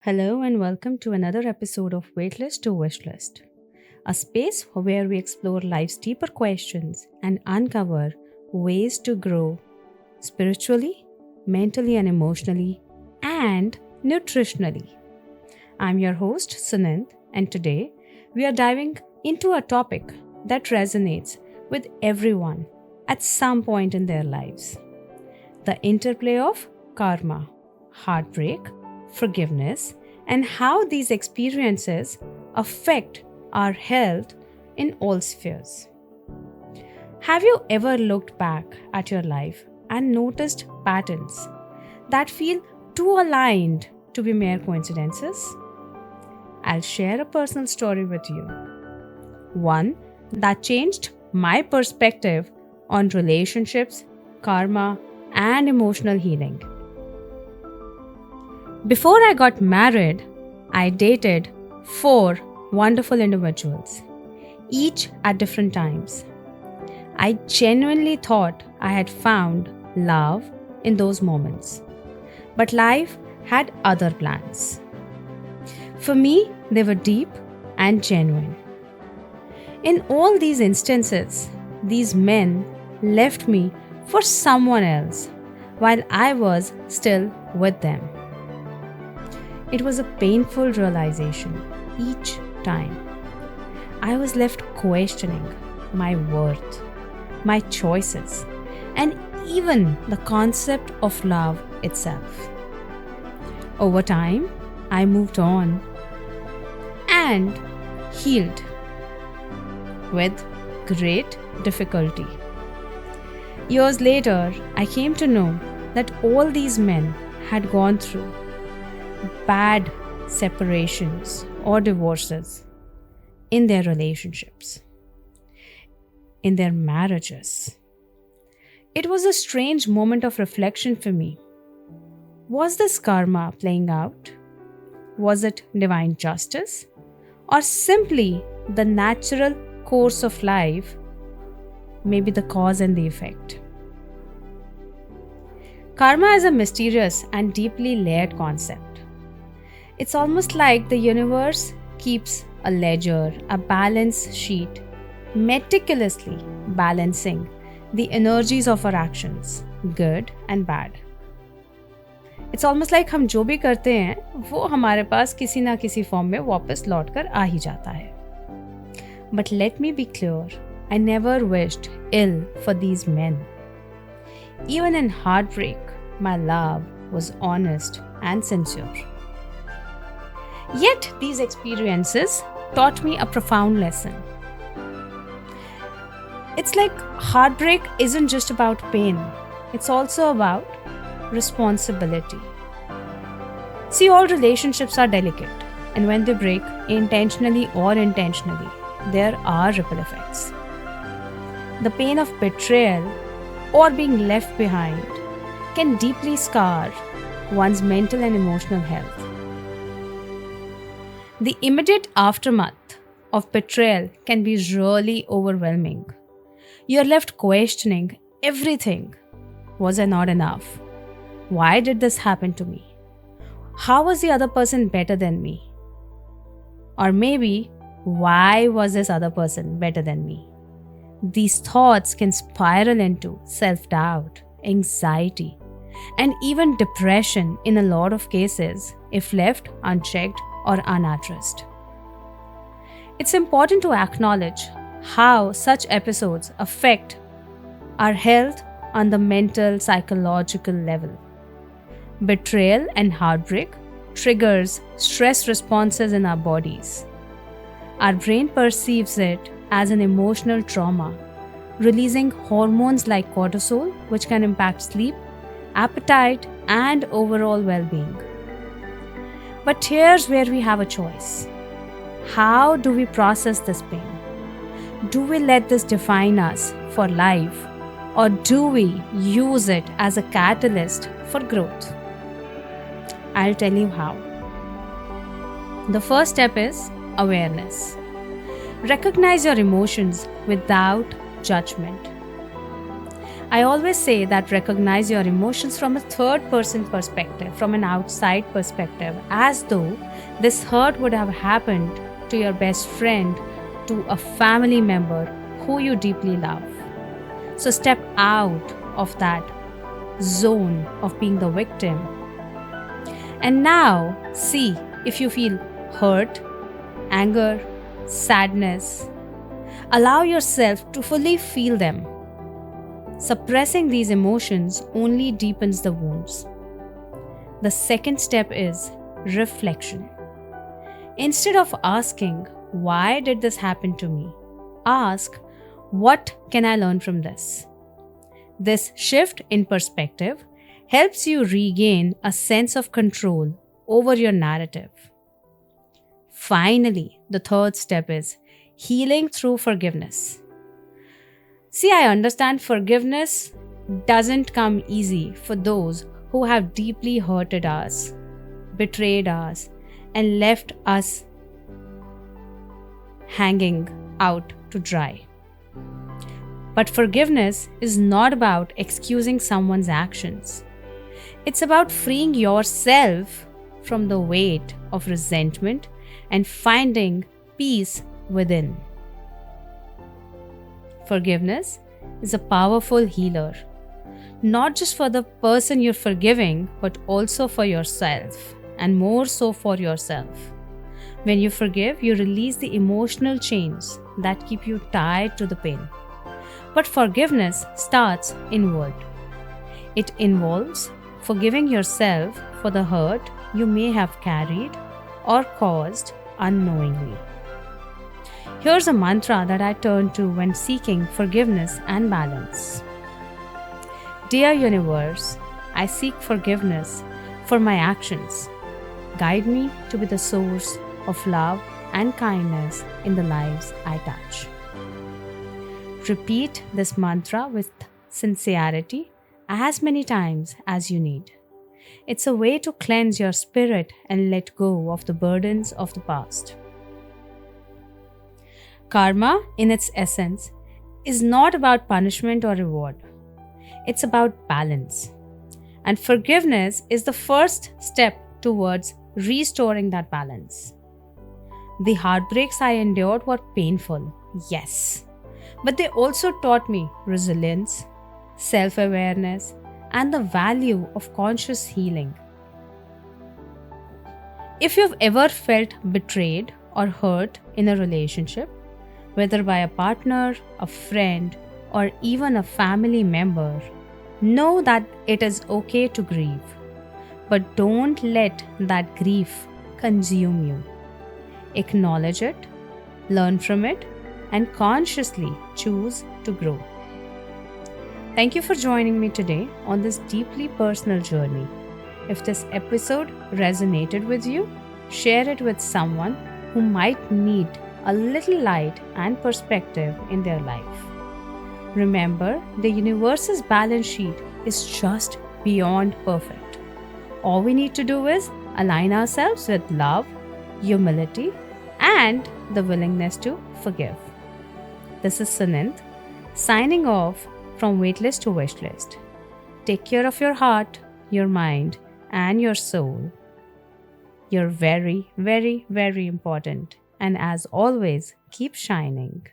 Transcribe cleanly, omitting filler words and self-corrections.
Hello and welcome to another episode of Waitlist to Wishlist, a space where we explore life's deeper questions and uncover ways to grow spiritually, mentally and emotionally, and nutritionally. I'm your host, Sunand, and today we are diving into a topic that resonates with everyone at some point in their lives: the interplay of karma, heartbreak, forgiveness, and how these experiences affect our health in all spheres. Have you ever looked back at your life and noticed patterns that feel too aligned to be mere coincidences? I'll share a personal story with you, one that changed my perspective on relationships, karma, and emotional healing. Before I got married, I dated 4 wonderful individuals, each at different times. I genuinely thought I had found love in those moments, but life had other plans. For me, they were deep and genuine. In all these instances, these men left me for someone else while I was still with them. It was a painful realization each time. I was left questioning my worth, my choices, and even the concept of love itself. Over time, I moved on and healed with great difficulty. Years later, I came to know that all these men had gone through bad separations or divorces in their relationships, in their marriages. It was a strange moment of reflection for me. Was this karma playing out? Was it divine justice? Or simply the natural course of life, maybe the cause and the effect? Karma is a mysterious and deeply layered concept. It's almost like the universe keeps a ledger, a balance sheet, meticulously balancing the energies of our actions, good and bad. It's almost like हम जो भी करते हैं वो हमारे पास किसी ना किसी फॉर्म में वापस लौट कर आ ही जाता है. But let me be clear, I never wished ill for these men. Even in heartbreak, my love was honest and sincere. Yet these experiences taught me a profound lesson. It's like heartbreak isn't just about pain, it's also about responsibility. See, all relationships are delicate, and when they break, intentionally or intentionally, there are ripple effects. The pain of betrayal or being left behind can deeply scar one's mental and emotional health. The immediate aftermath of betrayal can be really overwhelming. You're left questioning everything. Was I not enough? Why did this happen to me? How was the other person better than me? Or maybe, why was this other person better than me? These thoughts can spiral into self-doubt, anxiety, and even depression in a lot of cases if left unchecked or unaddressed. It's important to acknowledge how such episodes affect our health on the mental, psychological level. Betrayal and heartbreak triggers stress responses in our bodies. Our brain perceives it as an emotional trauma, releasing hormones like cortisol, which can impact sleep, appetite, and overall well-being. But here's where we have a choice. How do we process this pain? Do we let this define us for life, or do we use it as a catalyst for growth? I'll tell you how. The first step is awareness. Recognize your emotions without judgment. I always say that recognize your emotions from a third person perspective, from an outside perspective, as though this hurt would have happened to your best friend, to a family member who you deeply love. So step out of that zone of being the victim. And now see if you feel hurt, anger, sadness. Allow yourself to fully feel them. Suppressing these emotions only deepens the wounds. The second step is reflection. Instead of asking, why did this happen to me? Ask, what can I learn from this? This shift in perspective helps you regain a sense of control over your narrative. Finally, the third step is healing through forgiveness. See, I understand forgiveness doesn't come easy for those who have deeply hurted us, betrayed us, and left us hanging out to dry. But forgiveness is not about excusing someone's actions. It's about freeing yourself from the weight of resentment and finding peace within. Forgiveness is a powerful healer, not just for the person you're forgiving, but also for yourself, and more so for yourself. When you forgive, you release the emotional chains that keep you tied to the pain. But forgiveness starts inward. It involves forgiving yourself for the hurt you may have carried or caused unknowingly. Here's a mantra that I turn to when seeking forgiveness and balance. Dear Universe, I seek forgiveness for my actions. Guide me to be the source of love and kindness in the lives I touch. Repeat this mantra with sincerity as many times as you need. It's a way to cleanse your spirit and let go of the burdens of the past. Karma, in its essence, is not about punishment or reward. It's about balance. And forgiveness is the first step towards restoring that balance. The heartbreaks I endured were painful, yes, but they also taught me resilience, self-awareness, and the value of conscious healing. If you've ever felt betrayed or hurt in a relationship, whether by a partner, a friend, or even a family member, know that it is okay to grieve. But don't let that grief consume you. Acknowledge it, learn from it, and consciously choose to grow. Thank you for joining me today on this deeply personal journey. If this episode resonated with you, share it with someone who might need a little light and perspective in their life. Remember, the universe's balance sheet is just beyond perfect. All we need to do is align ourselves with love, humility, and the willingness to forgive. This is Sunith, signing off from Waitlist to Wishlist. Take care of your heart, your mind, and your soul. You're very, very, very important. And as always, keep shining.